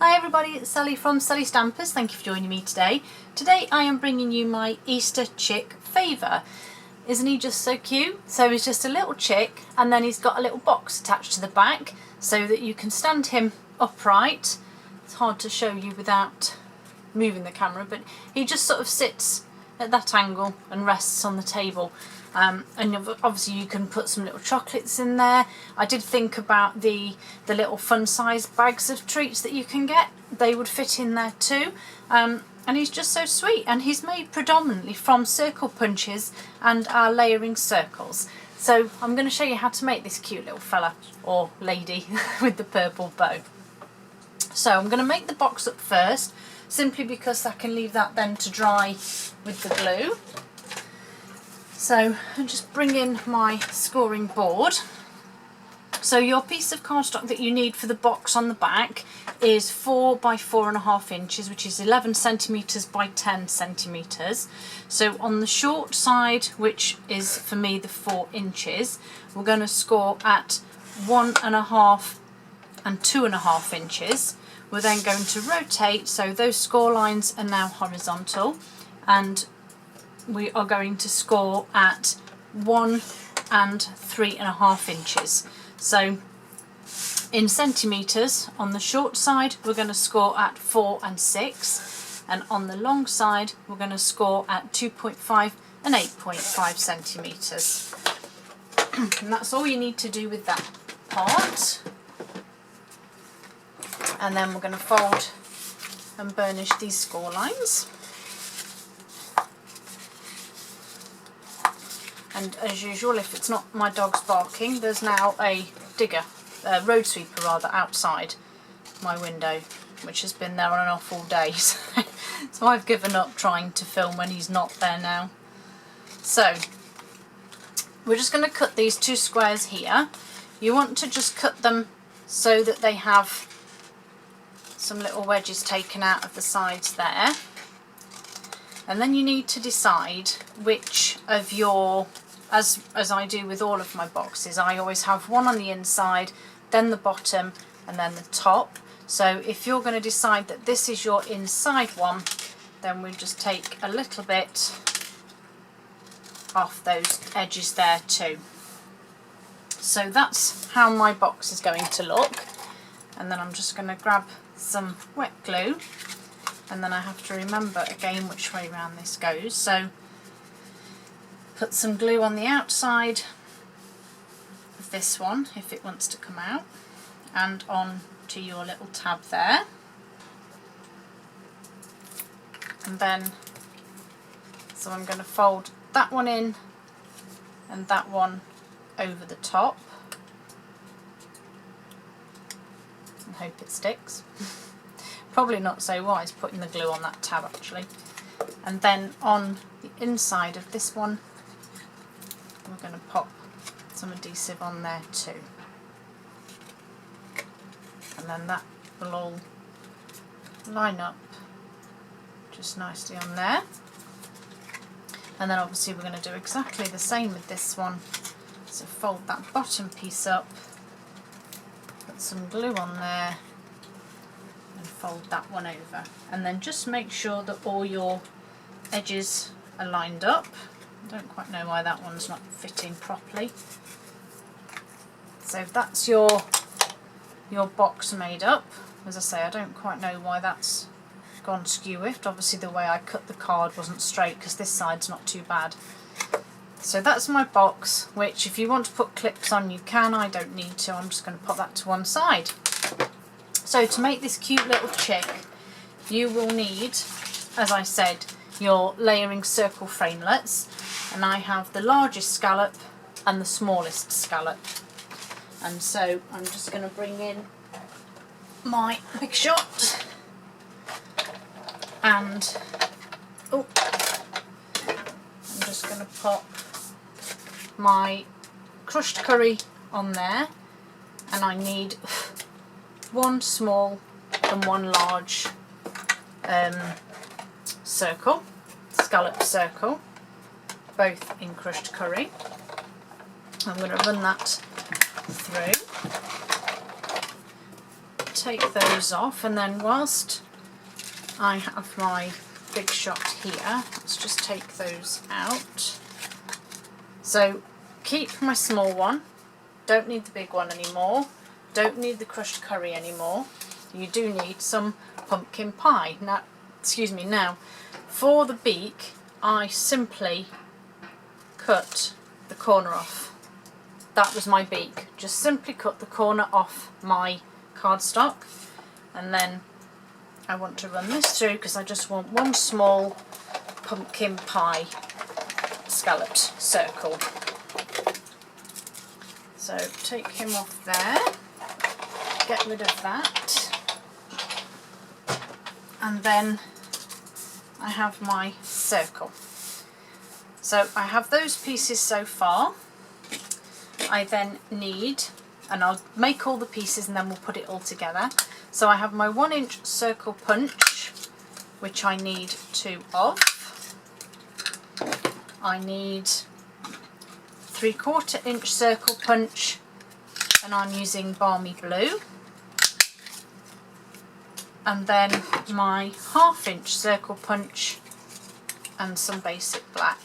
Hi everybody, it's Sally from Sally Stampers. Thank you for joining me today. Today I am bringing you my Easter chick Favour. Isn't he just so cute? So he's just a little chick and then he's got a little box attached to the back so that you can stand him upright. It's hard to show you without moving the camera, but he just sort of sits at that angle and rests on the table. And obviously you can put some little chocolates in there. I did think about the little fun size bags of treats that you can get. They would fit in there too. And he's just so sweet, and he's made predominantly from circle punches and our layering circles. So I'm going to show you how to make this cute little fella or lady with the purple bow. So I'm going to make the box up first, simply because I can leave that then to dry with the glue. So I'll just bring in my scoring board. So your piece of cardstock that you need for the box on the back is 4 by 4.5 inches, which is 11 centimetres by 10 centimetres. So on the short side, which is for me the 4 inches, we're going to score at 1.5 and 2.5 inches. We're then going to rotate, so those score lines are now horizontal, and we are going to score at 1 and 3.5 inches. So in centimetres, on the short side we're going to score at 4 and 6, and on the long side we're going to score at 2.5 and 8.5 centimetres. And that's all you need to do with that part. And then we're going to fold and burnish these score lines. And as usual, if it's not my dog's barking, there's now a road sweeper rather, outside my window, which has been there on and off all day. So I've given up trying to film when he's not there now. So we're just going to cut these 2 squares here. You want to just cut them so that they have some little wedges taken out of the sides there. And then you need to decide which of your, as I do with all of my boxes, I always have one on the inside, then the bottom, and then the top. So if you're going to decide that this is your inside one, then we'll just take a little bit off those edges there too. So that's how my box is going to look. And then I'm just going to grab some wet glue, and then I have to remember again which way around this goes. So put some glue on the outside of this one if it wants to come out, and on to your little tab there. And then, so I'm going to fold that one in and that one over the top and hope it sticks. Probably not so wise putting the glue on that tab actually. And then on the inside of this one, we're going to pop some adhesive on there too. And then that will all line up just nicely on there. And then obviously we're going to do exactly the same with this one. So fold that bottom piece up, put some glue on there, and fold that one over. And then just make sure that all your edges are lined up. I don't quite know why that one's not fitting properly. So that's your box made up. As I say, I don't quite know why that's gone skew-whiffed. Obviously the way I cut the card wasn't straight, because this side's not too bad. So that's my box, which if you want to put clips on you can. I don't need to. I'm just going to pop that to one side. So to make this cute little chick, you will need, as I said, your layering circle framelets, and I have the largest scallop and the smallest scallop. And so I'm just going to bring in my Big Shot, and I'm just going to pop my crushed curry on there, and I need 1 small and 1 large scallop circle, both in crushed curry. I'm going to run that through. take those off, and then whilst I have my big shot here, let's just take those out. So keep my small one, don't need the big one anymore, don't need the crushed curry anymore. You do need some pumpkin pie. Now, excuse me, now for the beak I simply cut the corner off. That was my beak, just simply cut the corner off my cardstock, and then I want to run this through because I just want one small pumpkin pie scalloped circle. So take him off there, get rid of that, and then I have my circle. So I have those pieces so far. I then need, and I'll make all the pieces and then we'll put it all together. So I have my 1-inch circle punch, which I need 2 of. I need 3/4 inch circle punch, and I'm using Balmy Blue. And then my 1/2 inch circle punch and some basic black.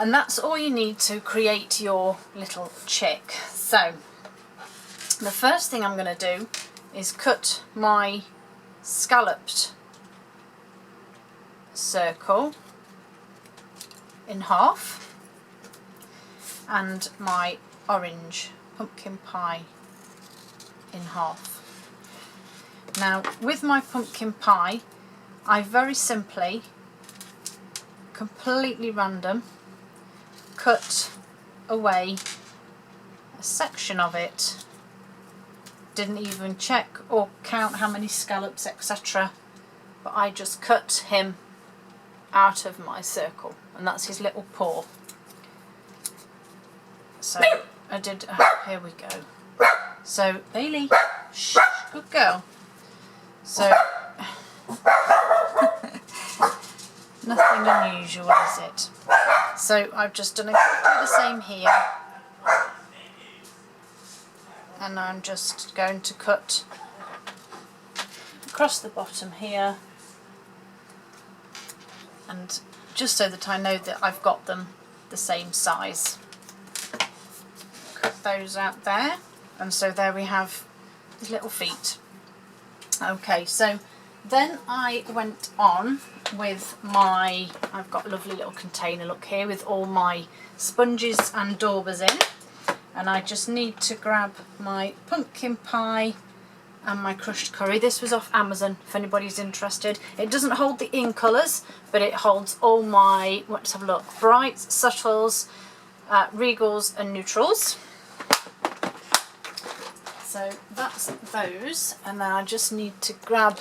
And that's all you need to create your little chick. So the first thing I'm going to do is cut my scalloped circle in half and my orange pumpkin pie in half. Now with my pumpkin pie, I very simply, completely random, cut away a section of it. Didn't even check or count how many scallops, etc. But I just cut him out of my circle, and that's his little paw. So I did, here we go. So Bailey, shh, good girl. So nothing unusual, is it? So I've just done exactly the same here, and I'm just going to cut across the bottom here, and just so that I know that I've got them the same size. Cut those out there, and so there we have his little feet. Okay, so then I went on with my, I've got a lovely little container, look here, with all my sponges and daubers in, and I just need to grab my pumpkin pie and my crushed curry. This was off Amazon if anybody's interested. It doesn't hold the in colours, but it holds all my, let's have a look, brights, subtles, regals and neutrals. So that's those, and then I just need to grab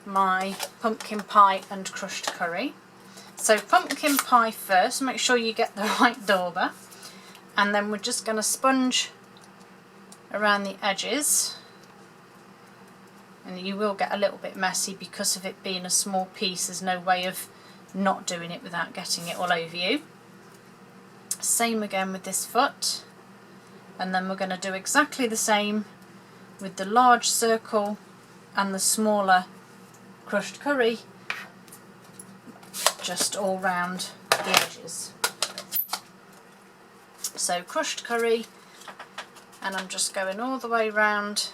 my pumpkin pie and crushed curry. So pumpkin pie first, make sure you get the right dauber, and then we're just going to sponge around the edges, and you will get a little bit messy because of it being a small piece. There's no way of not doing it without getting it all over you. Same again with this foot, and then we're going to do exactly the same with the large circle and the smaller crushed curry, just all round the edges. So crushed curry, and I'm just going all the way round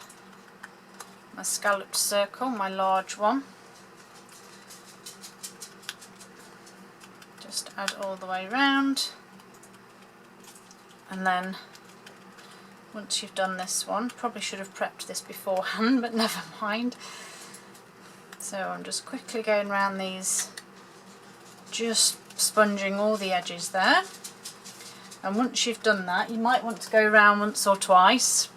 my scalloped circle, my large one. Just add all the way round, and then once you've done this one, probably should have prepped this beforehand, but never mind. So I'm just quickly going around these, just sponging all the edges there. And once you've done that, you might want to go around once or twice,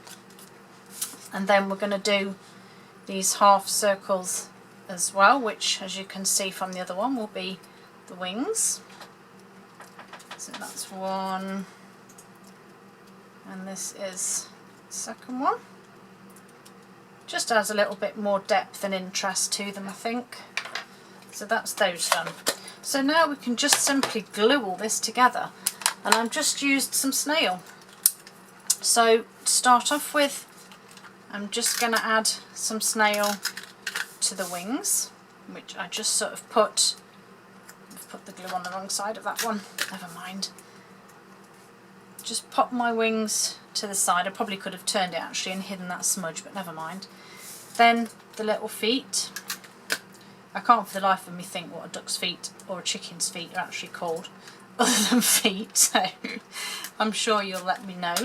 and then we're going to do these half circles as well, which, as you can see from the other one, will be the wings. So that's one, and this is the second one. Just adds a little bit more depth and interest to them, I think. So that's those done. So now we can just simply glue all this together. And I've just used some snail. So to start off with, I'm just going to add some snail to the wings, which I just sort of I've put the glue on the wrong side of that one, never mind. Just pop my wings to the side. I probably could have turned it actually and hidden that smudge, but never mind. Then the little feet. I can't for the life of me think what a duck's feet or a chicken's feet are actually called other than feet, so I'm sure you'll let me know.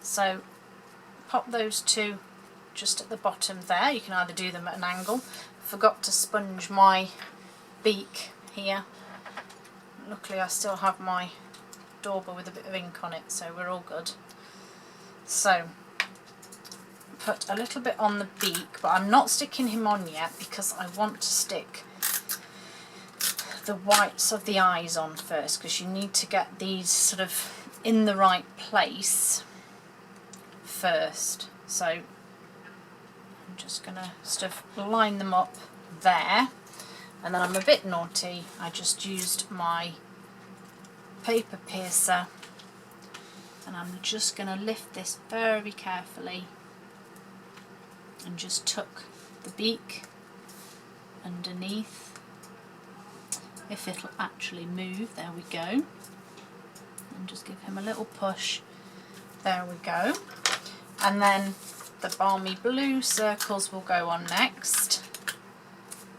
So pop those two just at the bottom there. You can either do them at an angle. Forgot to sponge my beak here. Luckily I still have my dauber with a bit of ink on it, so we're all good. So put a little bit on the beak, but I'm not sticking him on yet because I want to stick the whites of the eyes on first, because you need to get these sort of in the right place first. So I'm just going to sort of line them up there, and then I'm a bit naughty. I just used my paper piercer and I'm just going to lift this very carefully and just tuck the beak underneath, if it'll actually move. There we go, and just give him a little push. There we go. And then the balmy blue circles will go on next,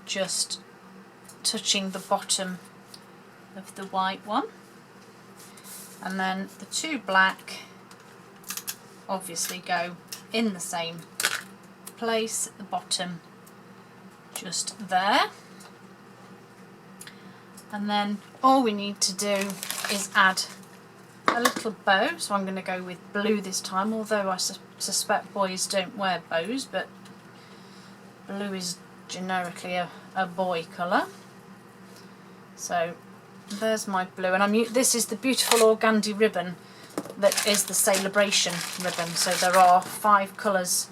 just touching the bottom of the white one. And then the two black obviously go in the same place at the bottom, just there. And then all we need to do is add a little bow. So I'm going to go with blue this time, although I suspect boys don't wear bows, but blue is generically a boy colour. So there's my blue, and this is the beautiful organdy ribbon that is the Celebration ribbon. So there are 5 colours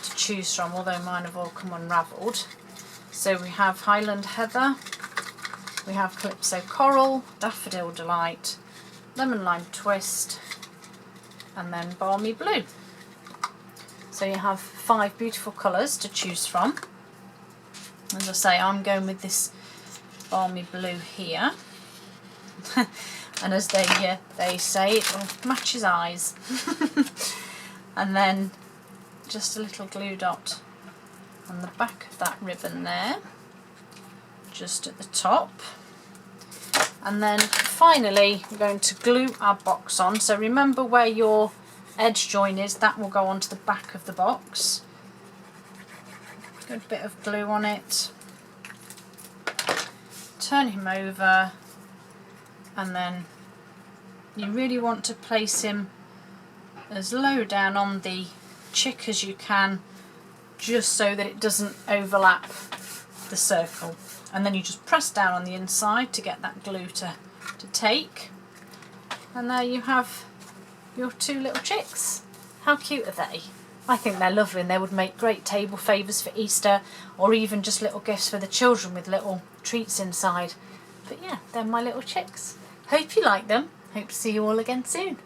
to choose from, although mine have all come unravelled. So we have Highland Heather, we have Calypso Coral, Daffodil Delight, Lemon Lime Twist, and then Balmy Blue. So you have 5 beautiful colours to choose from. As I say, I'm going with this Balmy Blue here. And as they say, it will match his eyes. And then just a little glue dot on the back of that ribbon there, just at the top. And then finally we're going to glue our box on. So remember where your edge join is, that will go onto the back of the box. Good bit of glue on it. Turn him over, and then you really want to place him as low down on the chick as you can, just so that it doesn't overlap the circle. And then you just press down on the inside to get that glue to take. And there you have your 2 little chicks. How cute are they? I think they're lovely, and they would make great table favours for Easter, or even just little gifts for the children with little treats inside. But yeah, they're my little chicks. Hope you like them. Hope to see you all again soon.